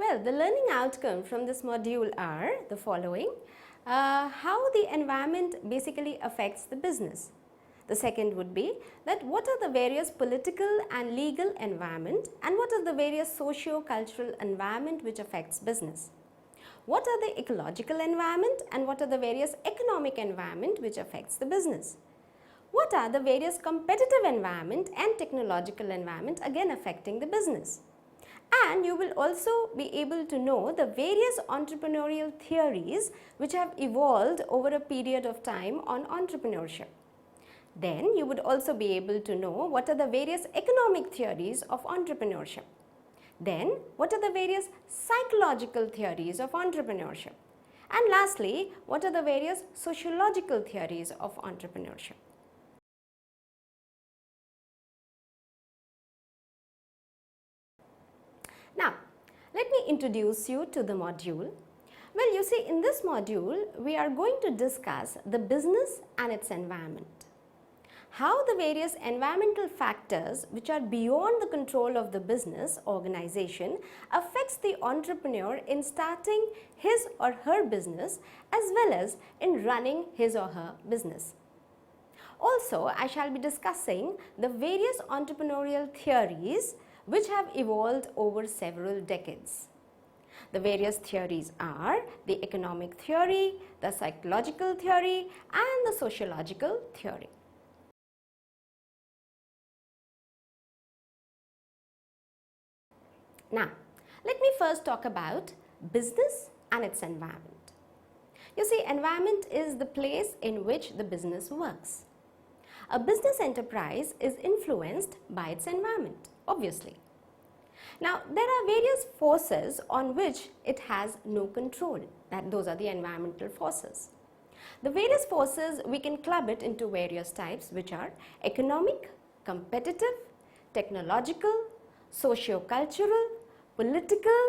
Well, the learning outcome from this module are the following. How the environment basically affects the business. The second would be that what are the various political and legal environment and what are the various socio-cultural environment which affects business. What are the ecological environment and what are the various economic environment which affects the business. What are the various competitive environment and technological environment again affecting the business. And you will also be able to know the various entrepreneurial theories which have evolved over a period of time on entrepreneurship. Then you would also be able to know what are the various economic theories of entrepreneurship. Then what are the various psychological theories of entrepreneurship. And lastly, what are the various sociological theories of entrepreneurship. Now, let me introduce you to the module. Well, you see, in this module, we are going to discuss the business and its environment. How the various environmental factors which are beyond the control of the business organization affects the entrepreneur in starting his or her business as well as in running his or her business. Also, I shall be discussing the various entrepreneurial theories which have evolved over several decades. The various theories are the economic theory, the psychological theory and the sociological theory. Now, let me first talk about business and its environment. You see, environment is the place in which the business works. A business enterprise is influenced by its environment, obviously. Now, there are various forces on which it has no control. Those are the environmental forces. The various forces, we can club it into various types, which are economic, competitive, technological, socio-cultural, political,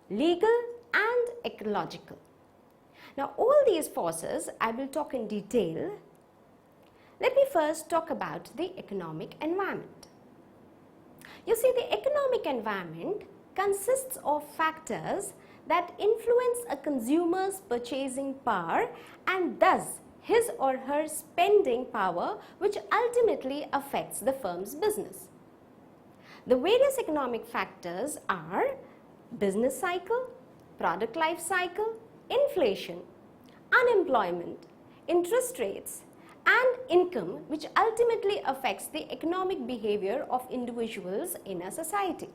legal and ecological. Now, all these forces I will talk in detail. Let me first talk about the economic environment. You see, the economic environment consists of factors that influence a consumer's purchasing power and thus his or her spending power, which ultimately affects the firm's business. The various economic factors are business cycle, product life cycle, inflation, unemployment, interest rates and income, which ultimately affects the economic behavior of individuals in a society.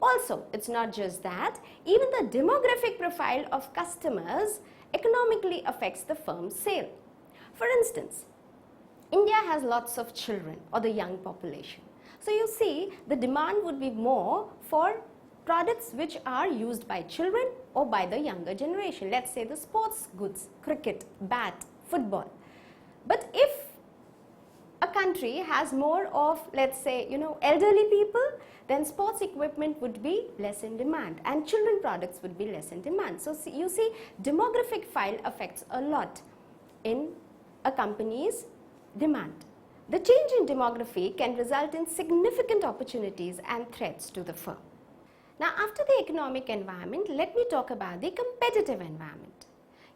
Also, it's not just that, even the demographic profile of customers economically affects the firm's sale. For instance, India has lots of children or the young population. So you see, the demand would be more for products which are used by children or by the younger generation. Let's say the sports goods, cricket, bat, football. But if a country has more of, let's say, elderly people, then sports equipment would be less in demand and children products would be less in demand. So you see, demographic file affects a lot in a company's demand. The change in demography can result in significant opportunities and threats to the firm. Now, after the economic environment, let me talk about the competitive environment.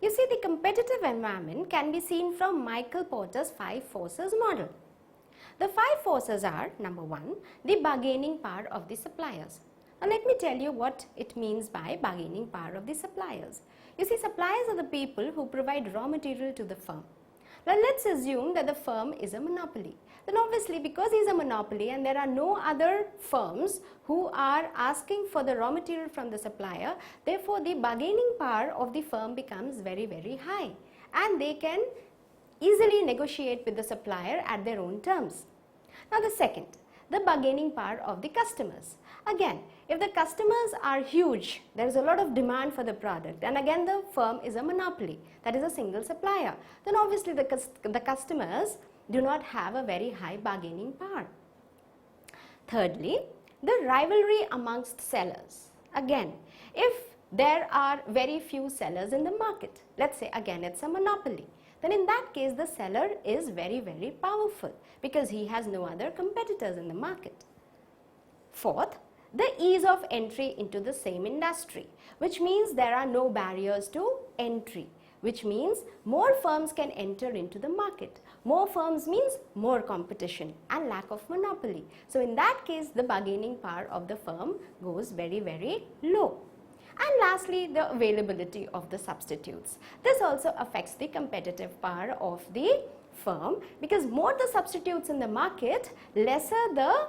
You see, the competitive environment can be seen from Michael Porter's 5 forces model. The 5 forces are, number 1, the bargaining power of the suppliers. Now, let me tell you what it means by bargaining power of the suppliers. You see, suppliers are the people who provide raw material to the firm. Now, let's assume that the firm is a monopoly. Then obviously, because he is a monopoly and there are no other firms who are asking for the raw material from the supplier, therefore, the bargaining power of the firm becomes very, very high and they can easily negotiate with the supplier at their own terms. Now, the second, the bargaining power of the customers. Again, if the customers are huge, there is a lot of demand for the product and again the firm is a monopoly, that is a single supplier, then obviously the customers do not have a very high bargaining power. Thirdly, the rivalry amongst sellers. Again, if there are very few sellers in the market, let's say again it's a monopoly, then in that case the seller is very, very powerful because he has no other competitors in the market. Fourth, the ease of entry into the same industry, which means there are no barriers to entry, which means more firms can enter into the market. More firms means more competition and lack of monopoly. So in that case, the bargaining power of the firm goes very, very low. And lastly, the availability of the substitutes. This also affects the competitive power of the firm, because more the substitutes in the market, lesser the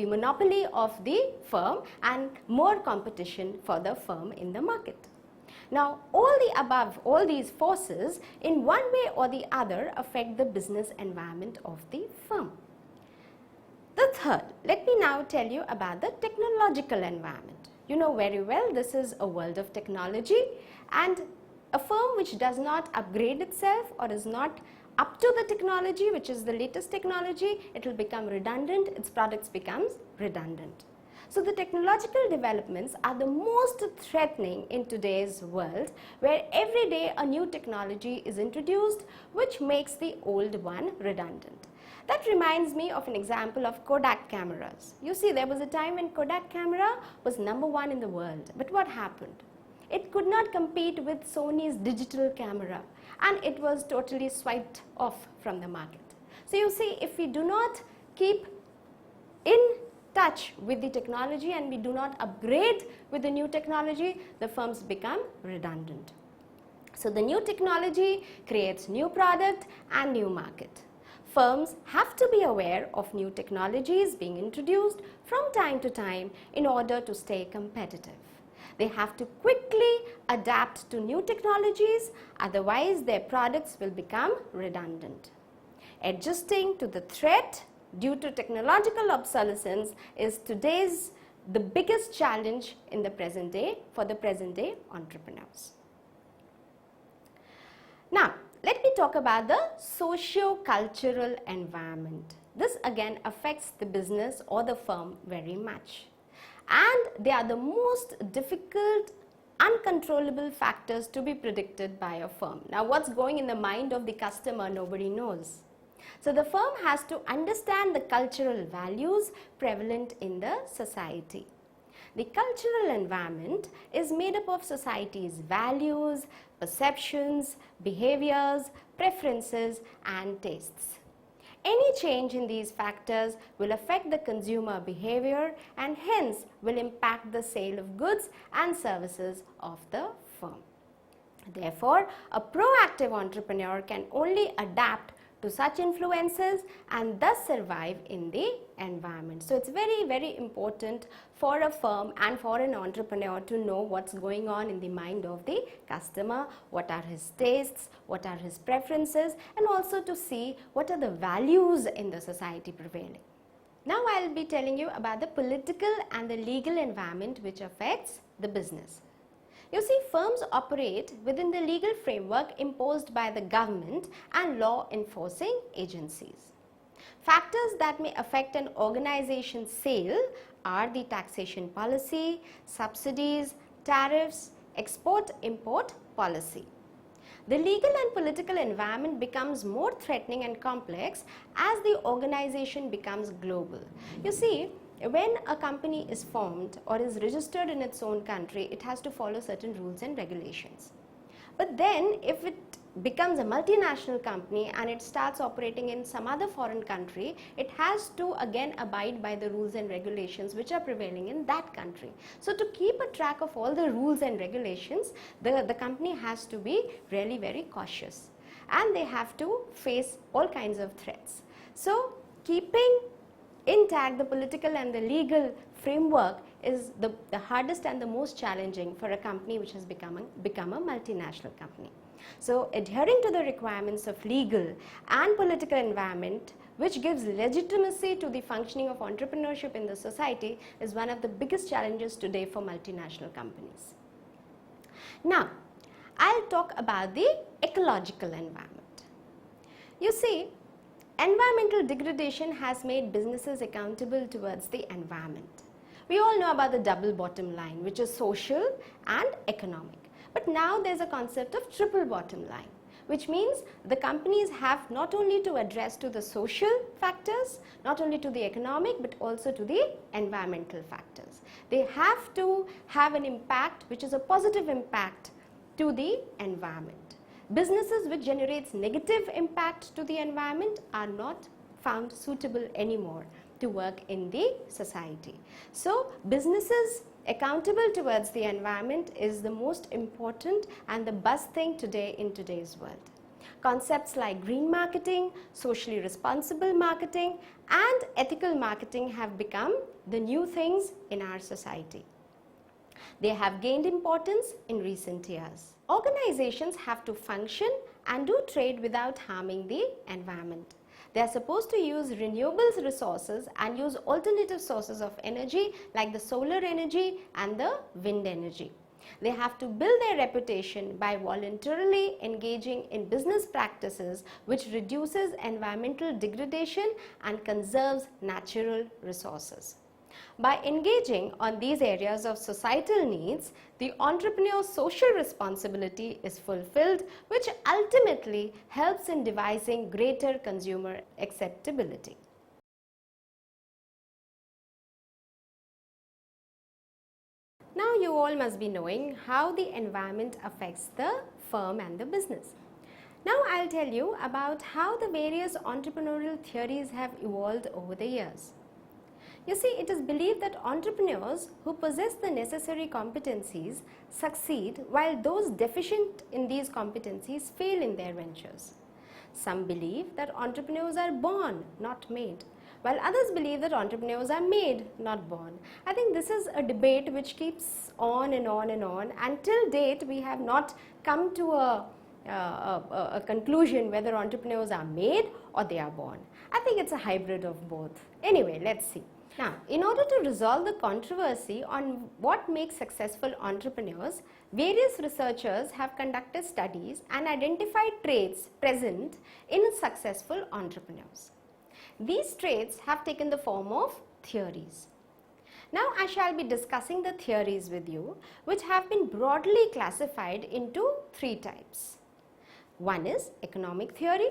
monopoly of the firm and more competition for the firm in the market. Now, all these forces in one way or the other affect the business environment of the firm. The third, let me now tell you about the technological environment. You know very well this is a world of technology, and a firm which does not upgrade itself or is not up to the technology, which is the latest technology, it will become redundant, its products becomes redundant. So the technological developments are the most threatening in today's world, where every day a new technology is introduced which makes the old one redundant. That reminds me of an example of Kodak cameras. You see, there was a time when Kodak camera was #1 in the world, but what happened? It could not compete with Sony's digital camera, and it was totally swiped off from the market. So you see, if we do not keep in touch with the technology and we do not upgrade with the new technology, the firms become redundant. So the new technology creates new product and new market. Firms have to be aware of new technologies being introduced from time to time in order to stay competitive. They have to quickly adapt to new technologies, otherwise their products will become redundant. Adjusting to the threat due to technological obsolescence is the biggest challenge in the present day for the present day entrepreneurs. Now, let me talk about the socio-cultural environment. This again affects the business or the firm very much. And they are the most difficult, uncontrollable factors to be predicted by a firm. Now, what's going in the mind of the customer, nobody knows. So the firm has to understand the cultural values prevalent in the society. The cultural environment is made up of society's values, perceptions, behaviors, preferences, and tastes. Any change in these factors will affect the consumer behavior and hence will impact the sale of goods and services of the firm. Therefore, a proactive entrepreneur can only adapt to such influences and thus survive in the environment. So it's very, very important for a firm and for an entrepreneur to know what's going on in the mind of the customer, what are his tastes, what are his preferences, and also to see what are the values in the society prevailing. Now I'll be telling you about the political and the legal environment which affects the business. You see, firms operate within the legal framework imposed by the government and law enforcing agencies. Factors that may affect an organization's sale are the taxation policy, subsidies, tariffs, export-import policy. The legal and political environment becomes more threatening and complex as the organization becomes global. You see, when a company is formed or is registered in its own country, it has to follow certain rules and regulations. But then if it becomes a multinational company and it starts operating in some other foreign country, it has to again abide by the rules and regulations which are prevailing in that country. So to keep a track of all the rules and regulations, the company has to be really very cautious, and they have to face all kinds of threats. So keeping intact the political and the legal framework is the hardest and the most challenging for a company which has become a multinational company. So adhering to the requirements of legal and political environment, which gives legitimacy to the functioning of entrepreneurship in the society, is one of the biggest challenges today for multinational companies. Now, I'll talk about the ecological environment. You see, environmental degradation has made businesses accountable towards the environment. We all know about the double bottom line, which is social and economic. But now there's a concept of triple bottom line, which means the companies have not only to address to the social factors, not only to the economic, but also to the environmental factors. They have to have an impact which is a positive impact to the environment. Businesses which generates negative impact to the environment are not found suitable anymore to work in the society. So businesses accountable towards the environment is the most important and the buzz thing today in today's world. Concepts like green marketing, socially responsible marketing and ethical marketing have become the new things in our society. They have gained importance in recent years. Organizations have to function and do trade without harming the environment. They are supposed to use renewable resources and use alternative sources of energy like the solar energy and the wind energy. They have to build their reputation by voluntarily engaging in business practices which reduces environmental degradation and conserves natural resources. By engaging on these areas of societal needs, the entrepreneur's social responsibility is fulfilled, which ultimately helps in devising greater consumer acceptability. Now you all must be knowing how the environment affects the firm and the business. Now I'll tell you about how the various entrepreneurial theories have evolved over the years. You see, it is believed that entrepreneurs who possess the necessary competencies succeed while those deficient in these competencies fail in their ventures. Some believe that entrepreneurs are born, not made, while others believe that entrepreneurs are made, not born. I think this is a debate which keeps on and on and on. Until date, we have not come to a conclusion whether entrepreneurs are made or they are born. I think it's a hybrid of both. Anyway, let's see. Now, in order to resolve the controversy on what makes successful entrepreneurs, various researchers have conducted studies and identified traits present in successful entrepreneurs. These traits have taken the form of theories. Now, I shall be discussing the theories with you, which have been broadly classified into three types. One is economic theory,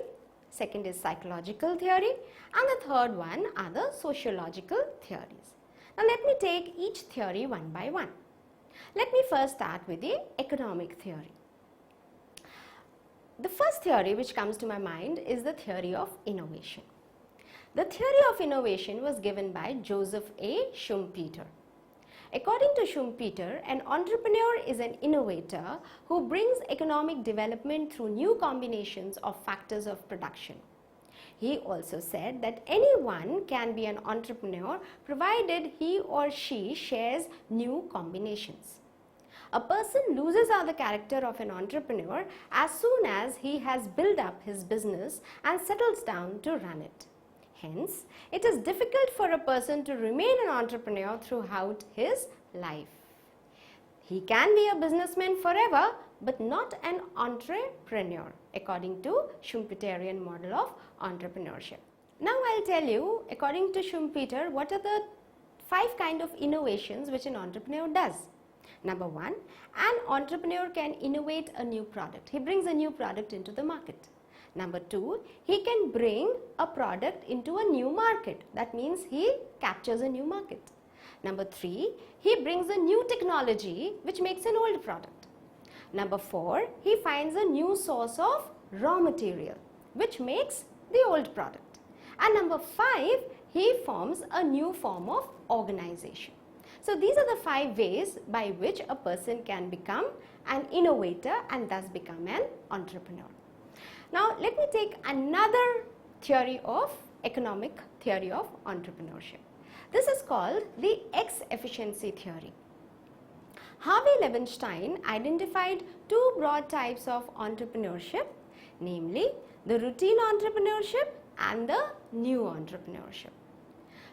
second is psychological theory, and the third one are the sociological theories. Now let me take each theory one by one. Let me first start with the economic theory. The first theory which comes to my mind is the theory of innovation. The theory of innovation was given by Joseph A. Schumpeter. According to Schumpeter, an entrepreneur is an innovator who brings economic development through new combinations of factors of production. He also said that anyone can be an entrepreneur provided he or she shares new combinations. A person loses out the character of an entrepreneur as soon as he has built up his business and settles down to run it. Hence, it is difficult for a person to remain an entrepreneur throughout his life. He can be a businessman forever, but not an entrepreneur, according to Schumpeterian model of entrepreneurship. Now I'll tell you, according to Schumpeter, what are the 5 kinds of innovations which an entrepreneur does. Number 1, an entrepreneur can innovate a new product. He brings a new product into the market. Number 2, he can bring a product into a new market. That means he captures a new market. Number 3, he brings a new technology which makes an old product. Number 4, he finds a new source of raw material which makes the old product. And number 5, he forms a new form of organization. So these are the 5 ways by which a person can become an innovator and thus become an entrepreneur. Now let me take another theory of economic theory of entrepreneurship. This is called the X-efficiency theory. Harvey Levenstein identified 2 broad types of entrepreneurship, namely the routine entrepreneurship and the new entrepreneurship.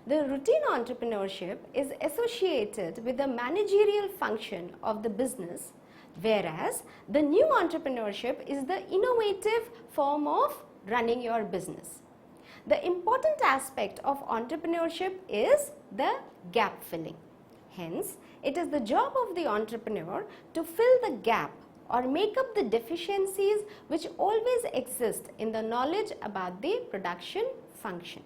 The routine entrepreneurship is associated with the managerial function of the business, whereas the new entrepreneurship is the innovative form of running your business. The important aspect of entrepreneurship is the gap filling. Hence, it is the job of the entrepreneur to fill the gap or make up the deficiencies which always exist in the knowledge about the production function.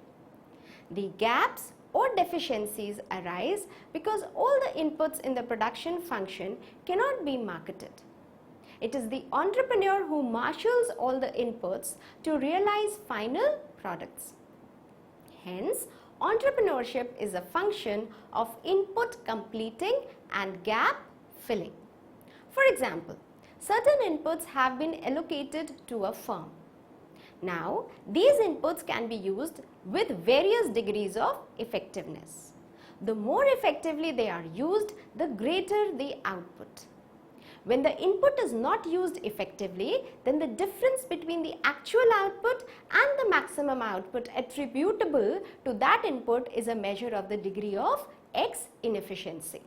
The gaps or deficiencies arise because all the inputs in the production function cannot be marketed. It is the entrepreneur who marshals all the inputs to realize final products. Hence, entrepreneurship is a function of input completing and gap filling. For example, certain inputs have been allocated to a firm. Now, these inputs can be used with various degrees of effectiveness. The more effectively they are used, the greater the output. When the input is not used effectively, then the difference between the actual output and the maximum output attributable to that input is a measure of the degree of X inefficiency.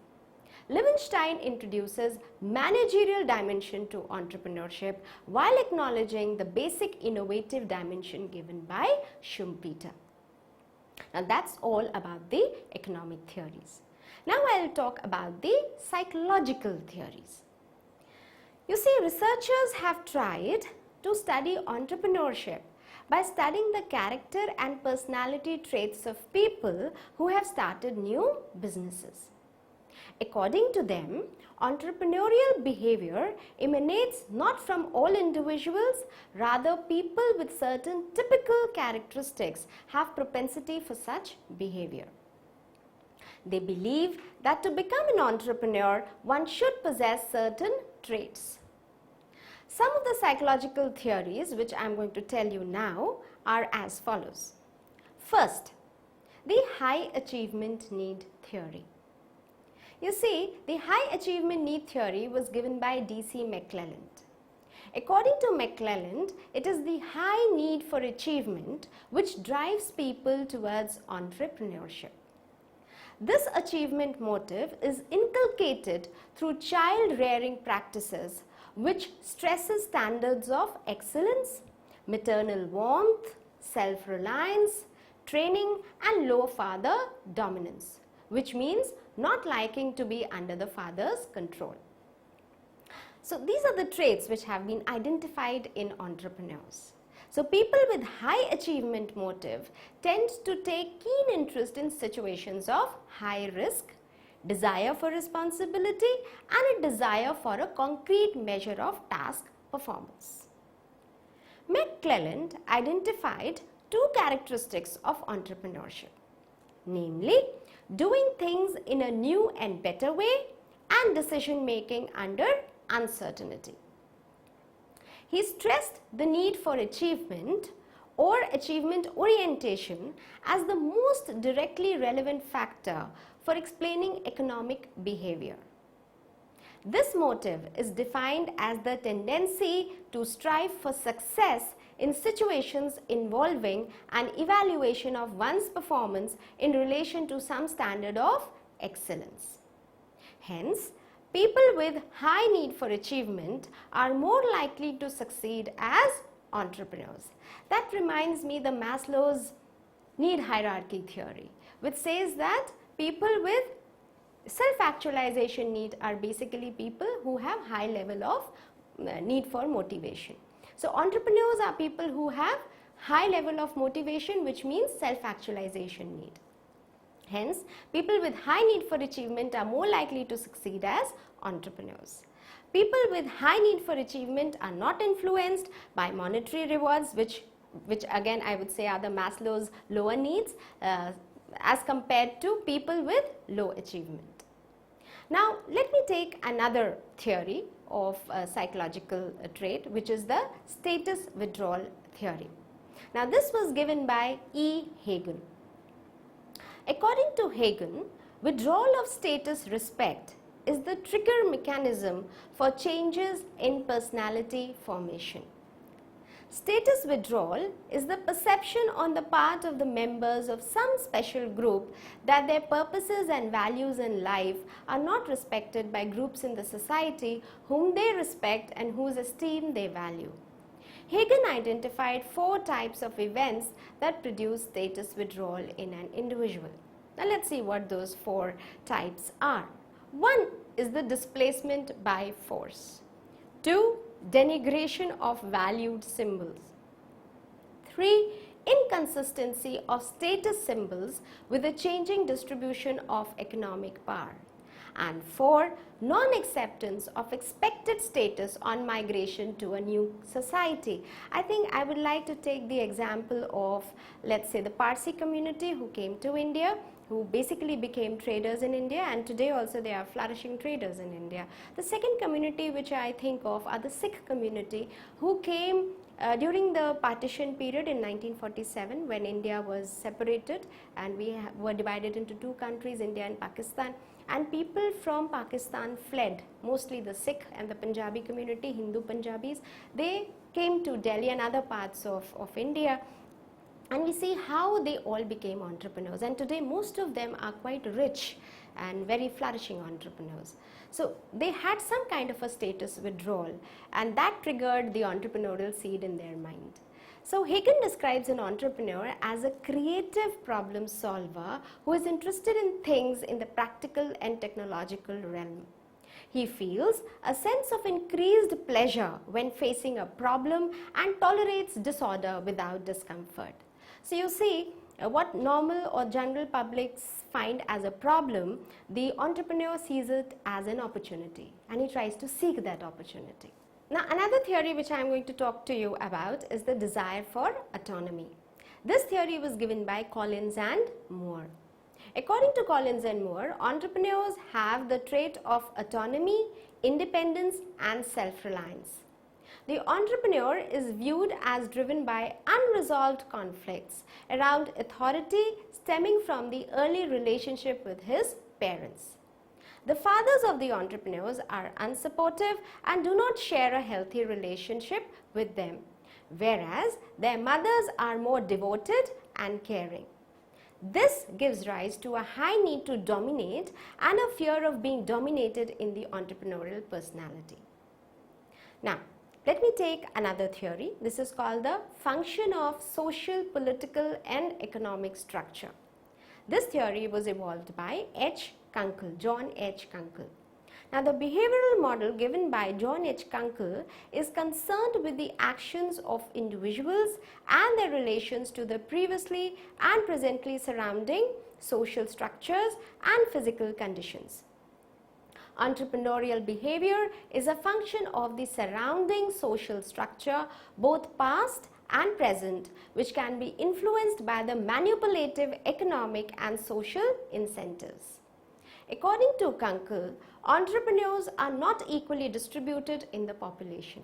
Levenshtein introduces managerial dimension to entrepreneurship while acknowledging the basic innovative dimension given by Schumpeter. Now that's all about the economic theories. Now I'll talk about the psychological theories. You see, researchers have tried to study entrepreneurship by studying the character and personality traits of people who have started new businesses. According to them, entrepreneurial behavior emanates not from all individuals, rather people with certain typical characteristics have propensity for such behavior. They believe that to become an entrepreneur, one should possess certain traits. Some of the psychological theories which I am going to tell you now are as follows. First, the high achievement need theory. You see, the high achievement need theory was given by D.C. McClelland. According to McClelland, it is the high need for achievement which drives people towards entrepreneurship. This achievement motive is inculcated through child rearing practices which stresses standards of excellence, maternal warmth, self-reliance, training and low father dominance, which means not liking to be under the father's control. So these are the traits which have been identified in entrepreneurs. So people with high achievement motive tend to take keen interest in situations of high risk, desire for responsibility and a desire for a concrete measure of task performance. McClelland identified two characteristics of entrepreneurship, namely doing things in a new and better way and decision making under uncertainty. He stressed the need for achievement or achievement orientation as the most directly relevant factor for explaining economic behavior. This motive is defined as the tendency to strive for success in situations involving an evaluation of one's performance in relation to some standard of excellence. Hence, people with high need for achievement are more likely to succeed as entrepreneurs. That reminds me the Maslow's need hierarchy theory, which says that people with self-actualization need are basically people who have high level of need for motivation. So entrepreneurs are people who have high level of motivation, which means self-actualization need. Hence, people with high need for achievement are more likely to succeed as entrepreneurs. People with high need for achievement are not influenced by monetary rewards, which again I would say are the Maslow's lower needs as compared to people with low achievement. Now, let me take another theory of psychological trait, which is the status withdrawal theory. Now, this was given by E. Hagen. According to Hagen, withdrawal of status respect is the trigger mechanism for changes in personality formation. Status withdrawal is the perception on the part of the members of some special group that their purposes and values in life are not respected by groups in the society whom they respect and whose esteem they value. Hagen identified 4 types of events that produce status withdrawal in an individual. Now let's see what those 4 types are. 1 is the displacement by force. 2. Denigration of valued symbols. 3. Inconsistency of status symbols with a changing distribution of economic power. And 4. Non-acceptance of expected status on migration to a new society. I think I would like to take the example of, let's say, the Parsi community who came to India, who basically became traders in India, and today also they are flourishing traders in India. The second community which I think of are the Sikh community who came during the partition period in 1947 when India was separated and we were divided into two countries, India and Pakistan, and people from Pakistan fled, mostly the Sikh and the Punjabi community, Hindu Punjabis. They came to Delhi and other parts of India, and we see how they all became entrepreneurs, and today most of them are quite rich and very flourishing entrepreneurs. So they had some kind of a status withdrawal, and that triggered the entrepreneurial seed in their mind. So Hagen describes an entrepreneur as a creative problem solver who is interested in things in the practical and technological realm. He feels a sense of increased pleasure when facing a problem and tolerates disorder without discomfort. So you see, what normal or general publics find as a problem, the entrepreneur sees it as an opportunity and he tries to seek that opportunity. Now, another theory which I am going to talk to you about is the desire for autonomy. This theory was given by Collins and Moore. According to Collins and Moore, entrepreneurs have the trait of autonomy, independence and self-reliance. The entrepreneur is viewed as driven by unresolved conflicts around authority stemming from the early relationship with his parents. The fathers of the entrepreneurs are unsupportive and do not share a healthy relationship with them, whereas their mothers are more devoted and caring. This gives rise to a high need to dominate and a fear of being dominated in the entrepreneurial personality. Now, let me take another theory. This is called the function of social, political and economic structure. This theory was evolved by John H. Kunkel. Now, the behavioral model given by John H. Kunkel is concerned with the actions of individuals and their relations to the previously and presently surrounding social structures and physical conditions. Entrepreneurial behavior is a function of the surrounding social structure, both past and present, which can be influenced by the manipulative economic and social incentives. According to Kunkel, entrepreneurs are not equally distributed in the population.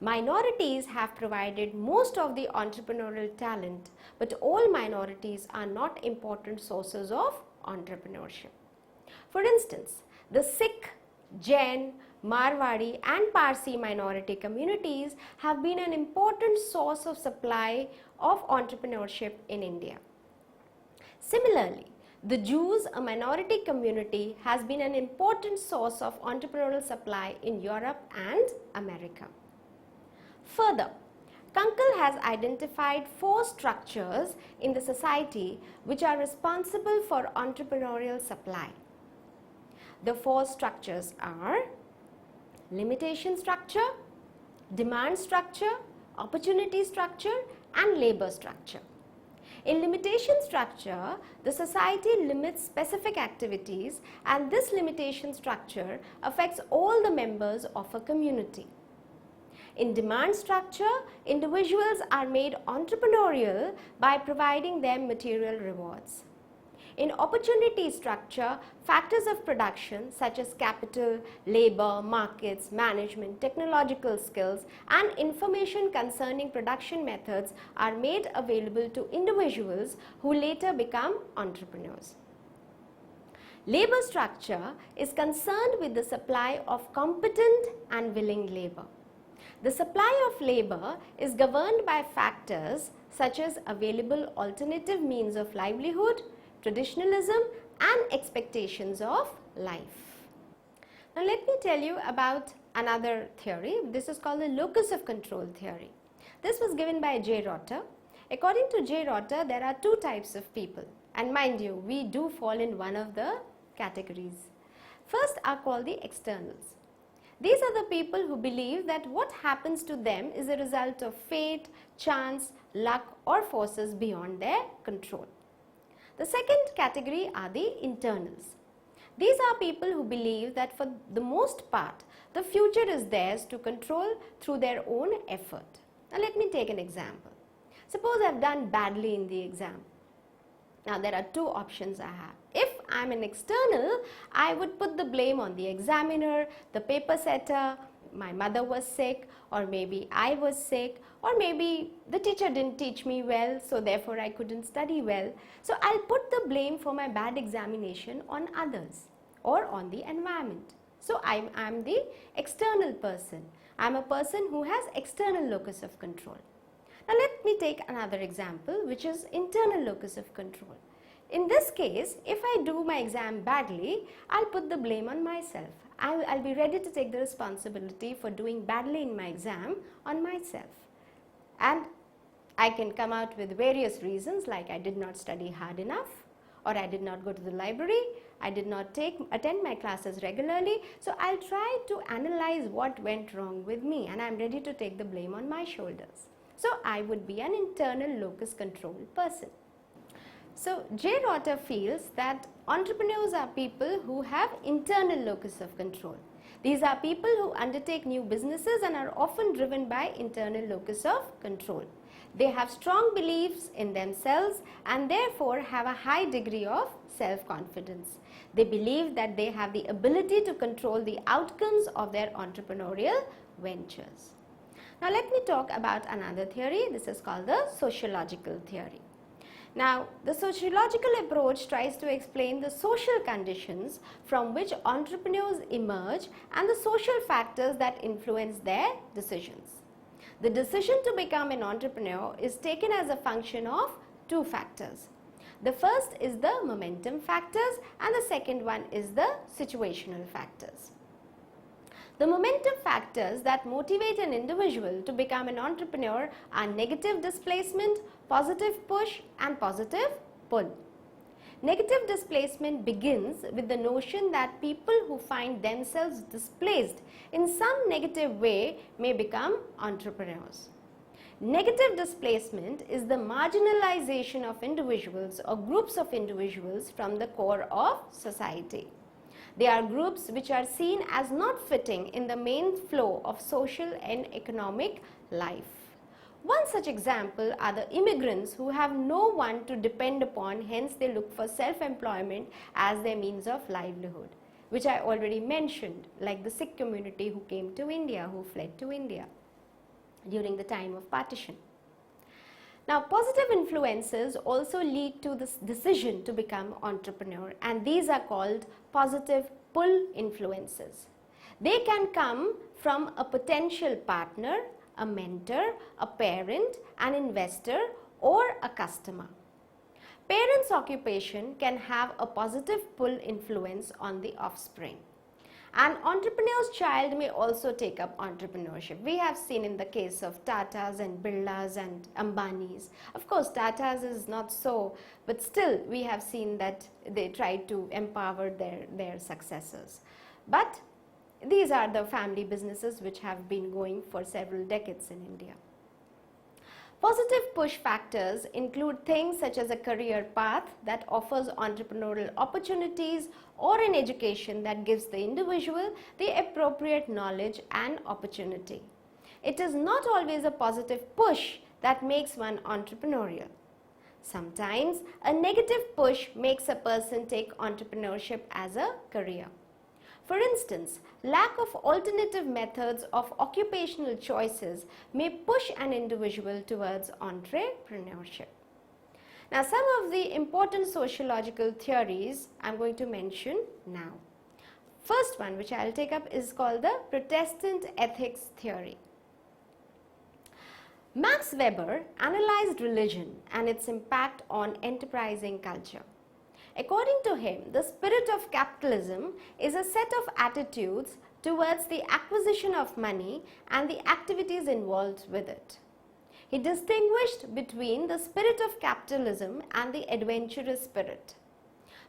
Minorities have provided most of the entrepreneurial talent, but all minorities are not important sources of entrepreneurship. For instance, the Sikh, Jain, Marwari and Parsi minority communities have been an important source of supply of entrepreneurship in India. Similarly, the Jews, a minority community, has been an important source of entrepreneurial supply in Europe and America. Further, Kunkel has identified 4 structures in the society which are responsible for entrepreneurial supply. The 4 structures are limitation structure, demand structure, opportunity structure and labor structure. In limitation structure, the society limits specific activities and this limitation structure affects all the members of a community. In demand structure, individuals are made entrepreneurial by providing them material rewards. In opportunity structure, factors of production such as capital, labor, markets, management, technological skills and information concerning production methods are made available to individuals who later become entrepreneurs. Labor structure is concerned with the supply of competent and willing labor. The supply of labor is governed by factors such as available alternative means of livelihood, traditionalism and expectations of life. Now let me tell you about another theory. This is called the locus of control theory. This was given by J. Rotter. According to J. Rotter, there are 2 types of people, and mind you, we do fall in one of the categories. First are called the externals. These are the people who believe that what happens to them is a result of fate, chance, luck or forces beyond their control. The second category are the internals. These are people who believe that for the most part, the future is theirs to control through their own effort. Now let me take an example. Suppose I have done badly in the exam. Now there are two options I have. If I am an external, I would put the blame on the examiner, the paper setter, my mother was sick, or maybe I was sick, or maybe the teacher didn't teach me well, so therefore I couldn't study well. So I'll put the blame for my bad examination on others or on the environment. So I'm the external person. I'm a person who has external locus of control. Now let me take another example, which is internal locus of control. In this case, if I do my exam badly, I'll put the blame on myself. I'll be ready to take the responsibility for doing badly in my exam on myself. And I can come out with various reasons, like I did not study hard enough, or I did not go to the library, I did not attend my classes regularly. So I'll try to analyze what went wrong with me, and I'm ready to take the blame on my shoulders. So I would be an internal locus control person. So J. Rotter feels that entrepreneurs are people who have internal locus of control. These are people who undertake new businesses and are often driven by internal locus of control. They have strong beliefs in themselves and therefore have a high degree of self-confidence. They believe that they have the ability to control the outcomes of their entrepreneurial ventures. Now let me talk about another theory. This is called the sociological theory. Now, the sociological approach tries to explain the social conditions from which entrepreneurs emerge and the social factors that influence their decisions. The decision to become an entrepreneur is taken as a function of two factors. The first is the momentum factors and the second one is the situational factors. The momentum factors that motivate an individual to become an entrepreneur are negative displacement, positive push and positive pull. Negative displacement begins with the notion that people who find themselves displaced in some negative way may become entrepreneurs. Negative displacement is the marginalization of individuals or groups of individuals from the core of society. They are groups which are seen as not fitting in the main flow of social and economic life. One such example are the immigrants who have no one to depend upon, hence they look for self-employment as their means of livelihood, which I already mentioned, like the Sikh community who came to India, who fled to India during the time of partition. Now, positive influences also lead to this decision to become entrepreneur, and these are called positive pull influences. They can come from a potential partner, a mentor, a parent, an investor, or a customer. Parents' occupation can have a positive pull influence on the offspring. An entrepreneur's child may also take up entrepreneurship. We have seen in the case of Tatas and Birlas and Ambanis. Of course, Tatas is not so, but still we have seen that they try to empower their successors. But these are the family businesses which have been going for several decades in India. Positive push factors include things such as a career path that offers entrepreneurial opportunities or an education that gives the individual the appropriate knowledge and opportunity. It is not always a positive push that makes one entrepreneurial. Sometimes a negative push makes a person take entrepreneurship as a career. For instance, lack of alternative methods of occupational choices may push an individual towards entrepreneurship. Now, some of the important sociological theories I am going to mention now. First one which I will take up is called the Protestant ethics theory. Max Weber analyzed religion and its impact on enterprising culture. According to him, the spirit of capitalism is a set of attitudes towards the acquisition of money and the activities involved with it. He distinguished between the spirit of capitalism and the adventurous spirit.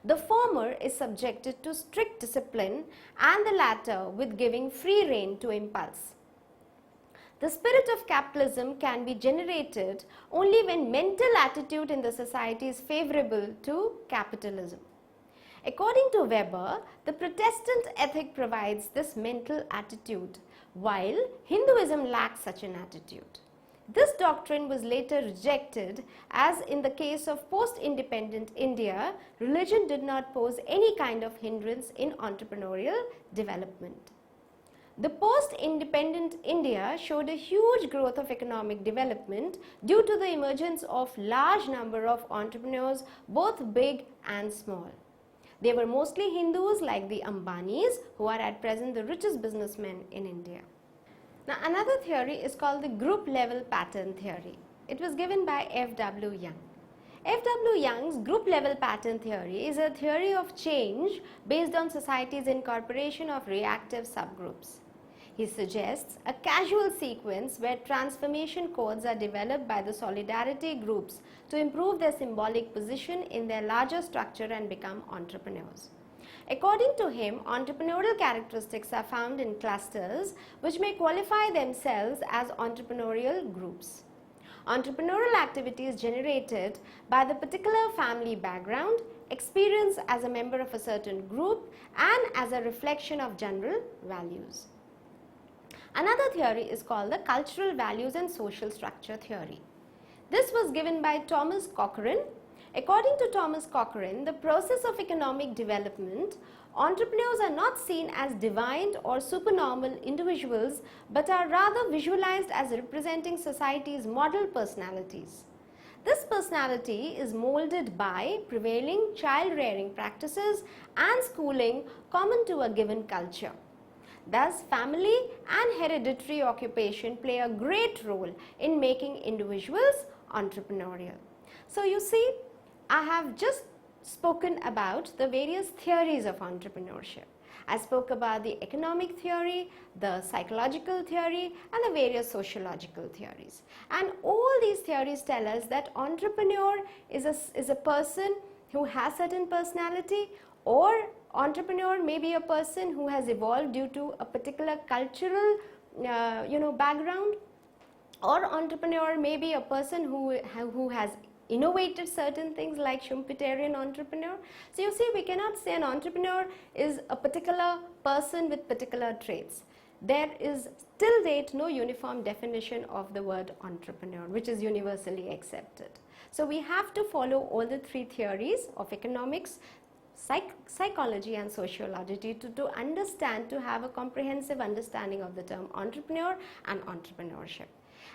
The former is subjected to strict discipline and the latter with giving free rein to impulse. The spirit of capitalism can be generated only when mental attitude in the society is favorable to capitalism. According to Weber, the Protestant ethic provides this mental attitude, while Hinduism lacks such an attitude. This doctrine was later rejected, as in the case of post-independent India, religion did not pose any kind of hindrance in entrepreneurial development. The post-independent India showed a huge growth of economic development due to the emergence of large number of entrepreneurs, both big and small. They were mostly Hindus like the Ambanis, who are at present the richest businessmen in India. Now another theory is called the group level pattern theory. It was given by F.W. Young. F.W. Young's group level pattern theory is a theory of change based on society's incorporation of reactive subgroups. He suggests a casual sequence where transformation codes are developed by the solidarity groups to improve their symbolic position in their larger structure and become entrepreneurs. According to him, entrepreneurial characteristics are found in clusters which may qualify themselves as entrepreneurial groups. Entrepreneurial activity is generated by the particular family background, experience as a member of a certain group, and as a reflection of general values. Another theory is called the cultural values and social structure theory. This was given by Thomas Cochrane. According to Thomas Cochrane, the process of economic development, entrepreneurs are not seen as divine or supernormal individuals, but are rather visualized as representing society's model personalities. This personality is molded by prevailing child-rearing practices and schooling common to a given culture. Thus, family and hereditary occupation play a great role in making individuals entrepreneurial. So you see, I have just spoken about the various theories of entrepreneurship. I spoke about the economic theory, the psychological theory, and the various sociological theories. And all these theories tell us that entrepreneur is a person who has certain personality, or entrepreneur may be a person who has evolved due to a particular cultural background, or entrepreneur may be a person who has innovated certain things like Schumpeterian entrepreneur. So you see, we cannot say an entrepreneur is a particular person with particular traits. There is till date no uniform definition of the word entrepreneur, which is universally accepted. So we have to follow all the three theories of economics, psychology and sociology to understand, to have a comprehensive understanding of the term entrepreneur and entrepreneurship.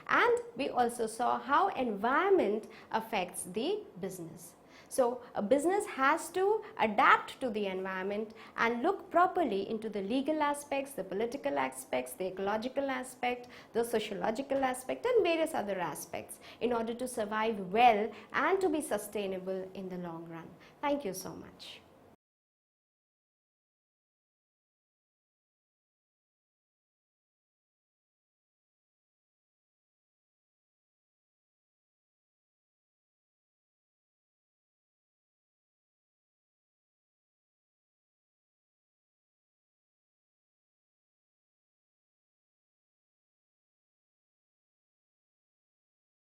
And we also saw how environment affects the business. So a business has to adapt to the environment and look properly into the legal aspects, the political aspects, the ecological aspect, the sociological aspect, and various other aspects in order to survive well and to be sustainable in the long run. Thank you so much.